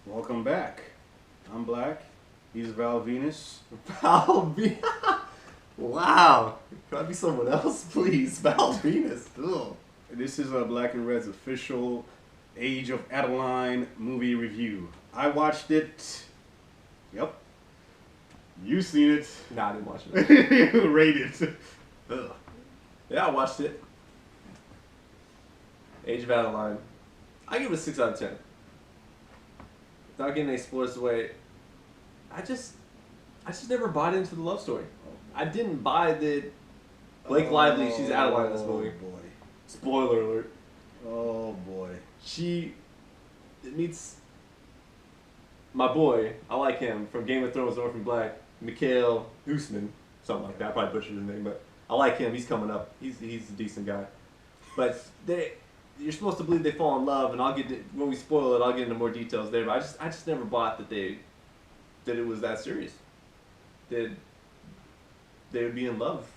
Welcome back. I'm Black. He's Val Venus. Val Venus. Wow. Could I be someone else, please? Val Venus. Ugh. This is Black and Red's official Age of Adaline movie review. I watched it. Yep. You seen it. Nah, I didn't watch it. You rated it. Ugh. Yeah, I watched it. Age of Adaline. I give it a 6 out of 10. Without getting any spoilers away, I just never bought into the love story. I didn't buy that Blake Lively, she's Adeline in this movie. Oh boy. Spoiler alert. Oh boy. She meets my boy, I like him, from Game of Thrones, Orphan Black, Mikhail Usman, something like that. I probably butchered his name, but I like him. He's coming up. He's a decent guy. But you're supposed to believe they fall in love, and when we spoil it, I'll get into more details there. But I just never bought that it was that serious. That they would be in love,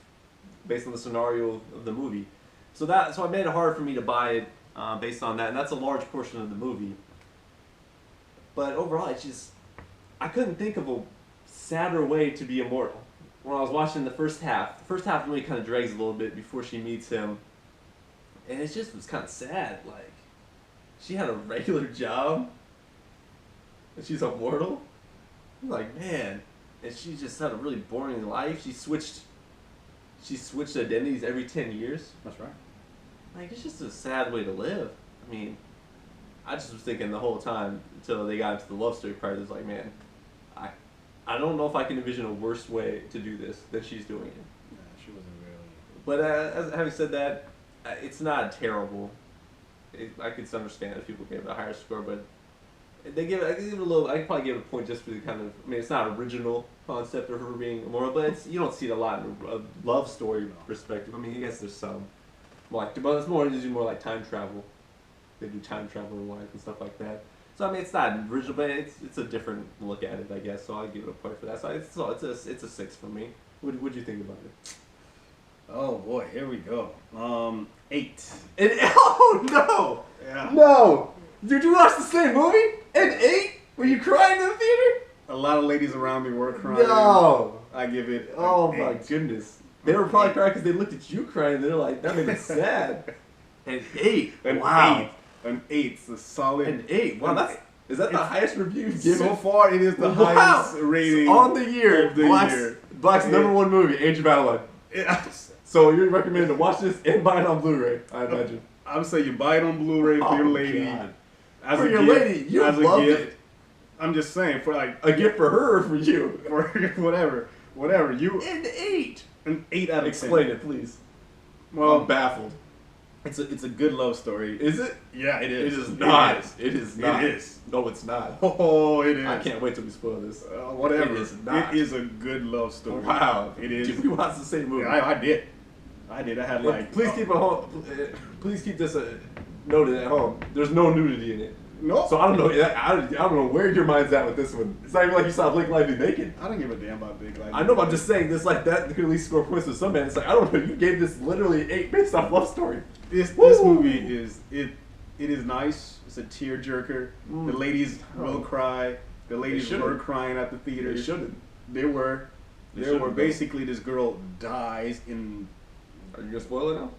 based on the scenario of the movie. So I made it hard for me to buy it based on that, and that's a large portion of the movie. But overall, I couldn't think of a sadder way to be immortal. When I was watching the first half really kind of drags a little bit before she meets him. And it just was kind of sad. Like, she had a regular job, and she's immortal. I'm like, man, and she just had a really boring life. She switched identities every 10 years. That's right. Like, it's just a sad way to live. I mean, I just was thinking the whole time until they got into the love story part. It's like, man, I don't know if I can envision a worse way to do this than she's doing it. Yeah, she wasn't really. But having said that, it's not terrible. I could understand if people gave it a higher score, but I could give it a little. I could probably give it a point just for the kind of. I mean, it's not an original concept of her being immoral, but you don't see it a lot in a love story perspective. I mean, I guess there's some, but it's usually more like time travel. They do time travel in life and stuff like that. So I mean, it's not original, but it's a different look at it, I guess. So I'll give it a point for that. So it's a 6 for me. What do you think about it? Oh boy, here we go. 8. Oh no! Yeah. No! Did you watch the same movie? An 8? Were you crying in the theater? A lot of ladies around me were crying. No! I give it. Oh an my 8. goodness. They were probably crying because they looked at you crying and they're like, that made me sad. An 8. An Wow. 8. An 8. It's a solid. An 8. Wow, is that the highest review you've given? So far, it is the Wow. highest rating On the year. of the year. Black's Yeah. number 1 movie, Age of Adaline. Yeah. So you're recommending to watch this and buy it on Blu-ray, I imagine. I'm saying you buy it on Blu-ray for your lady. God. As For a your gift, lady, you as a loved gift. it. I'm just saying for like A gift for her or for you? for whatever. You An 8. an 8 out of 10. Explain it, please. Well, I'm baffled. it's a good love story. Is it? Yeah, it is. It is not. It is. It is not. It is. No, it's not. Oh, it is. I can't wait till we spoil this. Whatever. It is not. It is a good love story. Wow. It is. Did we watch the same movie? Yeah, I did. I had like. Please keep it home. Please keep this noted at home. There's no nudity in it. No. So I don't know. I don't know where your mind's at with this one. It's not even like you saw Blake Lively naked. I don't give a damn about Big Life. I know. I'm just saying this like that could at least score points with some man. It's like I don't know. You gave this literally 8 based off love story. This Woo! movie is it is nice. It's a tearjerker. The ladies will cry. The ladies shouldn't. were crying at the theater. They shouldn't. They were. They There were shouldn't, basically this girl dies in. Are you gonna spoil it now?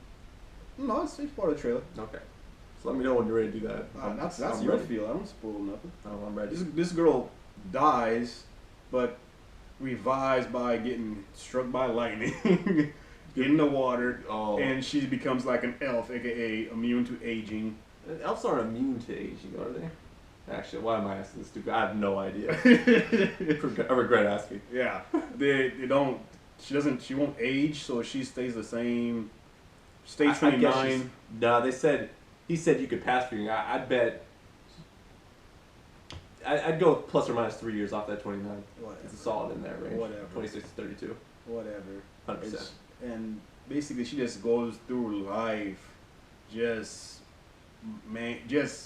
No, it's part of the trailer. Okay. So let me know when you're ready to do that. That's I'm your ready. feel. I don't spoil nothing. Oh, I'm ready. This girl dies, but revives by getting struck by lightning in the water, Oh. and she becomes like an elf, aka immune to aging. Elves aren't immune to aging, are they? Actually, why am I asking this stupid? I have no idea. I regret asking. Yeah, they don't. She doesn't. She won't age, so she stays the same. Stay I guess 29. No, he said you could pass for young. I'd bet. I'd go with plus or minus 3 years off that 29. Whatever. It's a solid in that range. Whatever. 26 to 32. Whatever. 100%. And basically, she just goes through life, just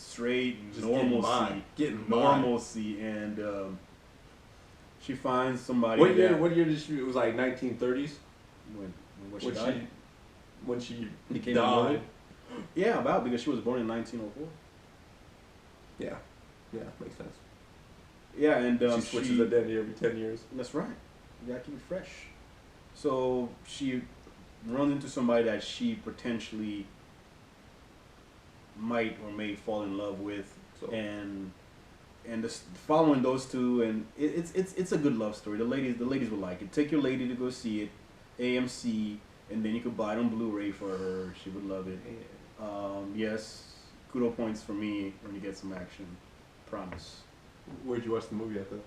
straight Just getting by. normalcy, Getting by. normalcy, and she finds somebody. What year? that- What year did she? It was like 1930s. when she died? When she Became died. immortal? Yeah, about because she was born in 1904. Yeah, makes sense. Yeah, and she switches identity every 10 years. That's right. You gotta keep it fresh. So she runs into somebody that she potentially might or may fall in love with, So and just following those two, and it's a good love story. The ladies will like it. Take your lady to go see it, AMC, and then you could buy it on Blu-ray for her. She would love it. Yes, kudo points for me when you get some action. Promise. where'd you watch the movie at though?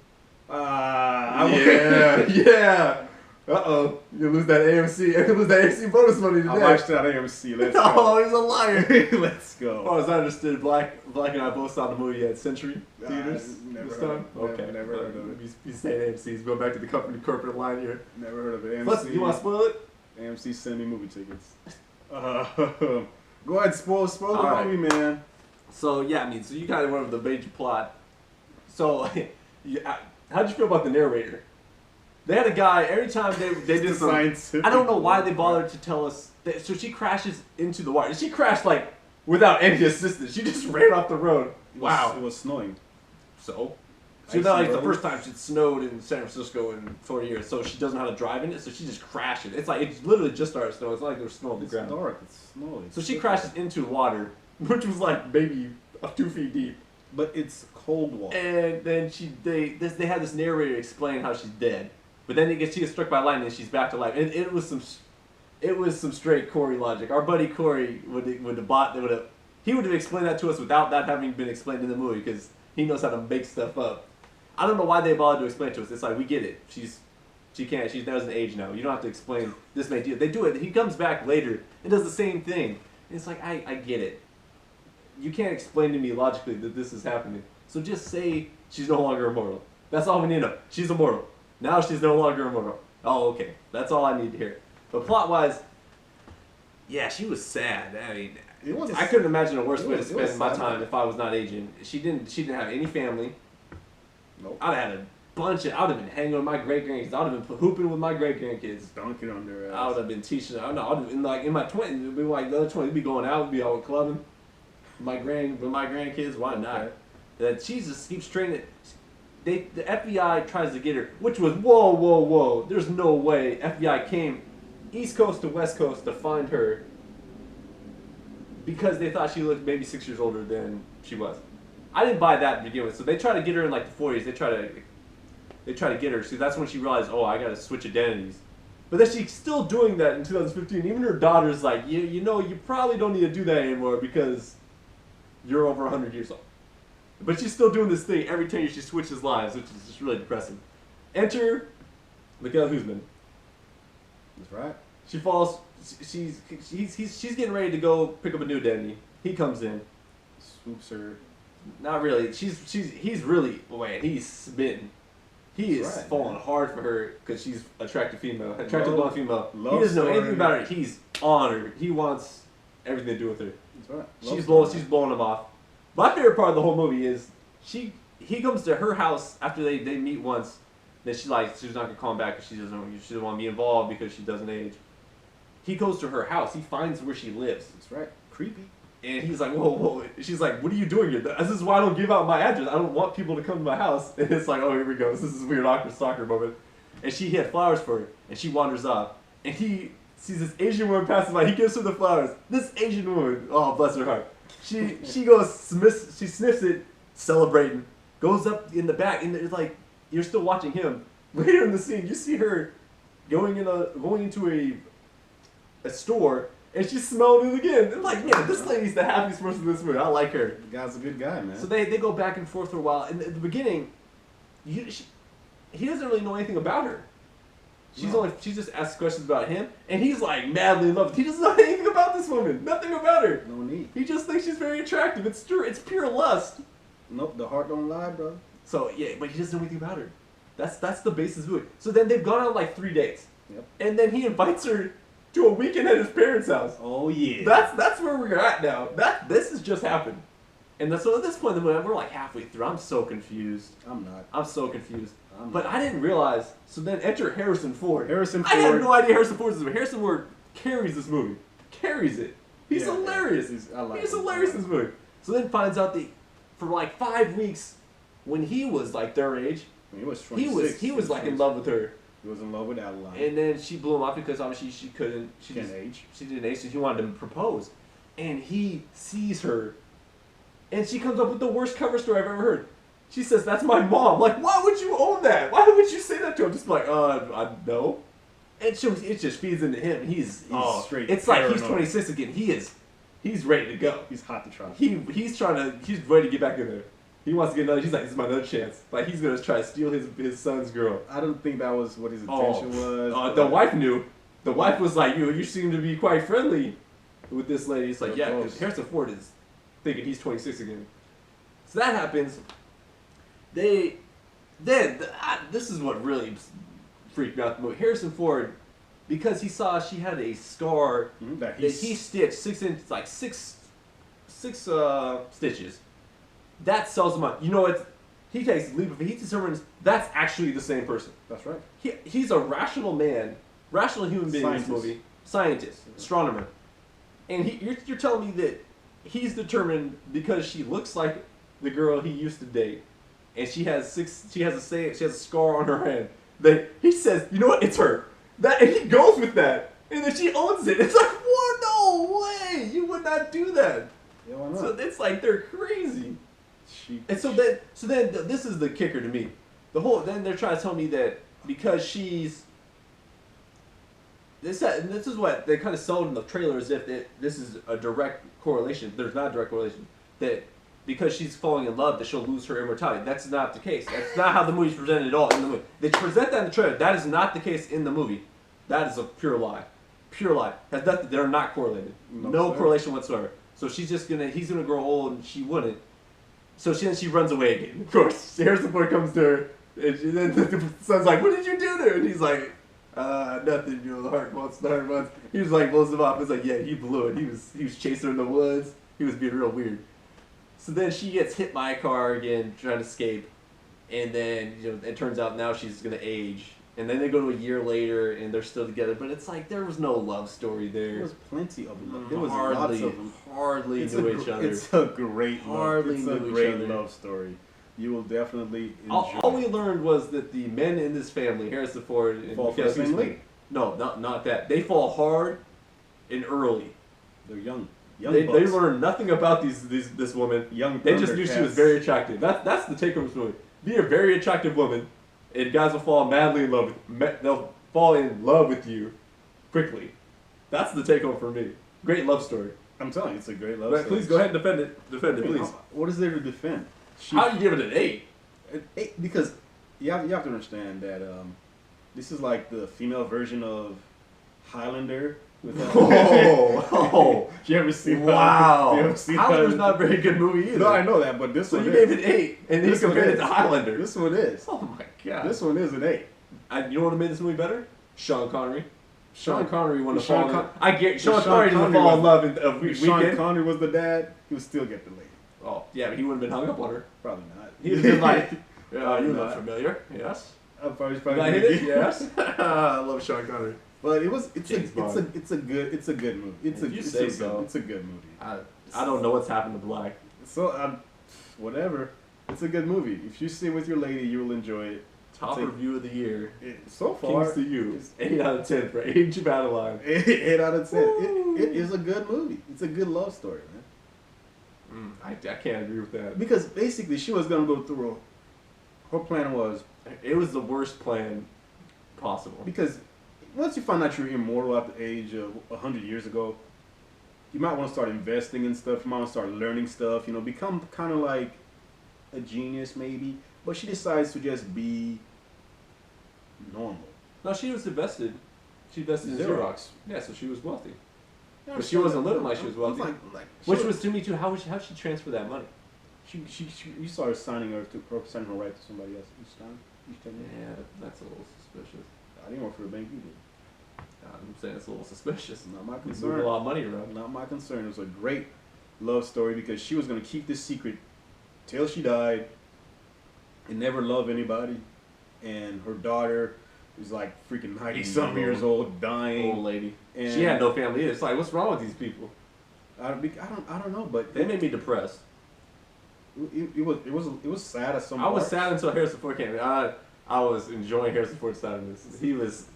Yeah. Uh-oh. You lose that AMC. You lose that AMC bonus money today. I watched that AMC. Let's go. Oh, he's a liar. Let's go. Oh, as I understood, Black and I both saw the movie at Century Theaters never this heard time. of it. Never heard of it. He's saying AMC. He's going back to the company corporate line here. Never heard of it. AMC. Plus, you want to spoil it? AMC send me movie tickets. Go ahead, spoil the movie, man. So yeah, I mean, so you kind of went over the major plot. So, how'd you feel about the narrator? They had a guy every time they did some. I don't know why they bothered to tell us. So she crashes into the water. She crashed like without any assistance. She just ran off the road. Wow. It was snowing. So not like the first time it snowed in San Francisco in 4 years. So she doesn't know how to drive in it. So she just crashed it. It's like it literally just started snowing. It's not like there's snow on the ground. It's dark. It's snowy. So she crashes into water, which was like maybe 2 feet deep. But it's cold water. And then they had this narrator explain how she's dead. But then she gets struck by lightning and she's back to life. And it was some straight Corey logic. Our buddy Corey would have explained that to us without that having been explained in the movie because he knows how to make stuff up. I don't know why they bothered to explain it to us. It's like we get it. She doesn't age now. You don't have to explain this may do it. They do it. He comes back later and does the same thing. And it's like I get it. You can't explain to me logically that this is happening. So just say she's no longer immortal. That's all we need to know. She's immortal. Now she's no longer immortal. Oh, okay. That's all I need to hear. But plot-wise, yeah, she was sad. I mean, I couldn't imagine a worse way to spend my time if I was not aging. She didn't have any family. Nope. I'd have had a bunch of. I would have been hanging with my great grandkids. I would have been hooping with my great grandkids. Dunking on their ass. I would have been teaching. I know. In my 20s, it'd be like the other 20s, we'd be going out, we'd be out clubbing. With my grandkids, why not? Okay. That she just keeps training. The FBI tries to get her, which was whoa. There's no way FBI came East Coast to West Coast to find her because they thought she looked maybe 6 years older than she was. I didn't buy that to begin with. So they try to get her in like the 40s. They try to get her. So that's when she realized, oh, I got to switch identities. But then she's still doing that in 2015. Even her daughter's like, you know, you probably don't need to do that anymore because you're over 100 years old. But she's still doing this thing every 10 years. She switches lives, which is just really depressing. Enter Mikael Huisman. That's right. She falls. She's getting ready to go pick up a new identity. He comes in. Swoops her. Not really. He's really he's smitten. He is falling hard for her because she's attractive blonde female. He doesn't know anything about her. He's on her. He wants everything to do with her. That's right. She's blowing him off. My favorite part of the whole movie is he comes to her house after they meet once. Then she's not gonna call him back because she doesn't want to be involved because she doesn't age. He goes to her house. He finds where she lives. That's right. Creepy. And he's like, whoa. She's like, what are you doing here? This is why I don't give out my address. I don't want people to come to my house. And it's like, oh, here we go. This is a weird awkward stalker moment. And he had flowers for her. And she wanders off. And he sees this Asian woman passing by. He gives her the flowers. This Asian woman, oh, bless her heart. She sniffs it, celebrating. Goes up in the back. And it's like, you're still watching him. Later in the scene, you see her going into a store. And she's smelling it again. And like, man, this lady's the happiest person in this movie. I like her. The guy's a good guy, man. So they go back and forth for a while. And at the beginning, he doesn't really know anything about her. She just asks questions about him. And he's like madly in love. He doesn't know anything about this woman. Nothing about her. No need. He just thinks she's very attractive. It's true. It's pure lust. Nope, the heart don't lie, bro. So yeah, but he doesn't know anything about her. That's the basis of it. So then they've gone on like 3 dates. Yep. And then he invites her to a weekend at his parents' house. Oh yeah. That's where we're at now. This has just happened. And so at this point in the movie, we're like halfway through. I'm so confused. I'm not. I'm so confused. But I didn't realize. So then enter Harrison Ford. I had no idea Harrison Ford is this movie. Harrison Ford carries this movie. Carries it. He's hilarious. He's hilarious in this movie. So then finds out that for like 5 weeks, when he was like their age, He was 26. he was like in love with her. He was in love with Adeline. And then she blew him off because obviously she couldn't. She Can't just, age. She didn't age, so he wanted to propose. And he sees her, and she comes up with the worst cover story I've ever heard. She says, "That's my mom." Like, why would you own that? Why would you say that to him? Just like, I know. And it just feeds into him. He's straight. It's like he's 26 again. He's ready to go. He's hot to try. He's ready to get back in there. He wants to get another. He's like, this is my another chance. Like he's gonna try to steal his son's girl. I don't think that was what his intention was. The wife knew. The wife was like, you seem to be quite friendly with this lady. It's like, yeah, because Harrison Ford is thinking he's 26 again. So that happens. This is what really freaked me out the movie. Harrison Ford, because he saw she had a scar that he stitched 6 inches, like six stitches. That sells him up. You know what? He takes a leap of faith. He determines that's actually the same person. That's right. He's a rational man, rational human being in this movie, scientist, astronomer, and you're telling me that he's determined because she looks like the girl he used to date, and she has a scar on her hand. That he says, you know what? It's her. And he goes with that, and then she owns it. It's like, what? No way! You would not do that. Yeah, why not? So it's like they're crazy. And so then this is the kicker to me. Then they're trying to tell me that because she's this is what they kind of sold in the trailer as if this is a direct correlation. There's not a direct correlation that because she's falling in love that she'll lose her immortality. That's not the case. That's not how the movie's presented at all in the movie. They present that in the trailer. That is not the case in the movie. That is a pure lie. Pure lie. They're not correlated. No correlation whatsoever. So he's gonna grow old and she wouldn't. So she runs away again. Of course, Harrison Ford comes to her, and then the son's like, "What did you do to her?" And he's like, "Nothing. You know, the heart wants. He was like, blows him off. It's like, yeah, he blew it. He was chasing her in the woods. He was being real weird. So then she gets hit by a car again, trying to escape, and then it turns out now she's gonna age. And then they go to a year later, and they're still together. But it's like there was no love story there. There was plenty of love. There was hardly knew each other. It's a great love. It's a great other. love story. You will definitely enjoy. All we learned was that the men in this family, Harrison Ford and fall for the same lady. No, not that. They fall hard and early. They're young. They learn nothing about this woman. They just knew she was very attractive. That's the take home this movie. Be a very attractive woman, and guys will fall madly in love they'll fall in love with you quickly. That's the take home for me. Great love story. I'm telling you, it's a great love story. Please go ahead and defend it. Defend it, please. What is there to defend? How do you give it an 8? An 8 because you have to understand that this is like the female version of Highlander. You ever seen? Wow. You ever seen Highlander's not a very good movie either. No, I know that, but this one. So you is. gave it 8, and then you compared it to Highlander. This one is. Oh my god. This one is an 8. You know what made this movie better? Sean Connery. Sean Connery wanted to Sean fall in love. I get Sean Connery didn't fall in love in a weekend. Sean Connery was the dad. He would still get the lady. Oh yeah, but he wouldn't have been hung up on her. Probably not. He would have been like, "You look familiar." Yes. I'm probably Did I hit it? Yes. I love Sean Connery. But it's a good movie. It's a good movie. I don't know what's happened to Black. So whatever. It's a good movie. If you sit with your lady, you will enjoy it. Top review of the year. So far, Kings to you. 8 out of 10 for Age of Adaline. 8 out of 10. It is a good movie. It's a good love story, man. I can't agree with that. Because basically, she was gonna go through. Her plan was. It was the worst plan possible. Because once you find out you're immortal at the age of 100 years ago, you might want to start investing in stuff. You might want to start learning stuff. Become kind of like a genius maybe. But she decides to just be normal. No, she was invested. She invested in Xerox. Yeah, so she was wealthy. Yeah, but she wasn't living like she was wealthy. Which was to me too. How she transfer that money? You saw her signing her right to somebody else each time. Yeah, that's a little suspicious. I didn't work for the bank. You did. I'm saying it's a little suspicious. Not my concern. Move a lot of money around. Not my concern. It was a great love story because she was gonna keep this secret till she died and never love anybody. And her daughter is like freaking 90-something years old, dying. Old lady. And she had no family either. It's like, what's wrong with these people? I don't know, but they made me depressed. It was sad at some. I was parts. sad until Harrison Ford came. I was enjoying Harrison Ford's side of this. He was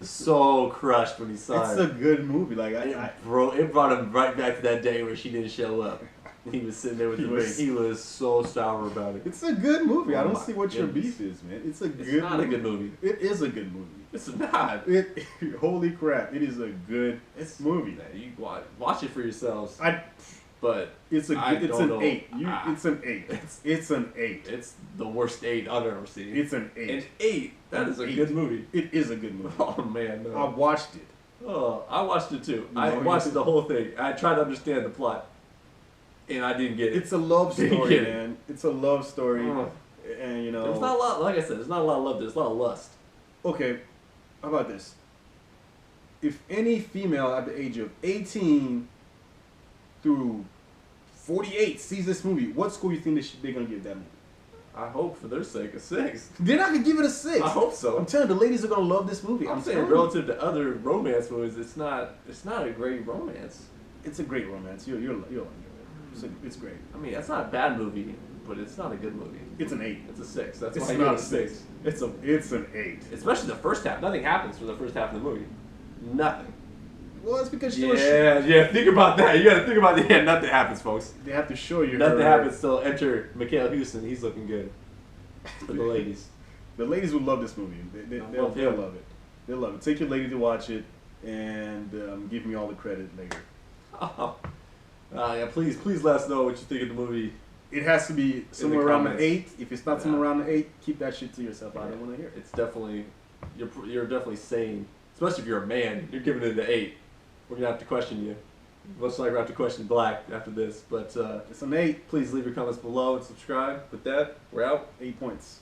so crushed when he saw It's it. a good movie. Like It brought him right back to that day where she didn't show up. He was sitting there with the ring. He was so sour about it. it's a good movie. I Oh don't my see what your goodness. beef is, man. It's a It's good. not movie. a good movie. It is a good movie. It's not. It holy crap! It is a good movie. You watch it for yourselves. But It's an don't know. 8. It's an 8. It's an 8. it's the worst 8 I've ever seen. It's an 8. An 8. That is a good movie. It is a good movie. Oh man, I no. watched it. Oh, I watched it too. No, I you watched didn't. the whole thing. I tried to understand the plot, and I didn't get it. It's a love Didn't story, get it. man. It's a love story, Oh. and you know. There's not a lot. Like I said, there's not a lot of love. There's a lot of lust. Okay, how about this? If any female at the age of 18 through 48 sees this movie, what score you think they're gonna give that movie? I hope for their sake a 6. They're not gonna give it a 6. I hope so. I'm telling you, the ladies are gonna love this movie. I'm saying telling you. relative to other romance movies, it's not a great romance. It's a great romance. You'll enjoy it. It's great. I mean, it's not a bad movie, but it's not a good movie. It's an 8. It's a 6. That's It's why I not give a it a 6. It's an 8. Especially the first half. Nothing happens for the first half of the movie. Nothing. Well, it's because she Yeah. Think about that. You got to think about that. Yeah, nothing happens, folks. they have to show you. Nothing her. happens till enter Mikhail Houston. He's looking good for the ladies. The ladies will love this movie. They'll love it. They'll love it. Take your lady to watch it, and give me all the credit later. Oh. Yeah, please let us know what you think of the movie. It has to be somewhere the around the comments. 8. If it's not somewhere around the 8, keep that shit to yourself. I don't want to hear it. It's definitely you're definitely sane, especially if you're a man. You're giving it an 8. We're gonna have to question you. Looks like we're gonna have to question Black after this. But It's an 8. please leave your comments below and subscribe. With that, we're out. 8 points.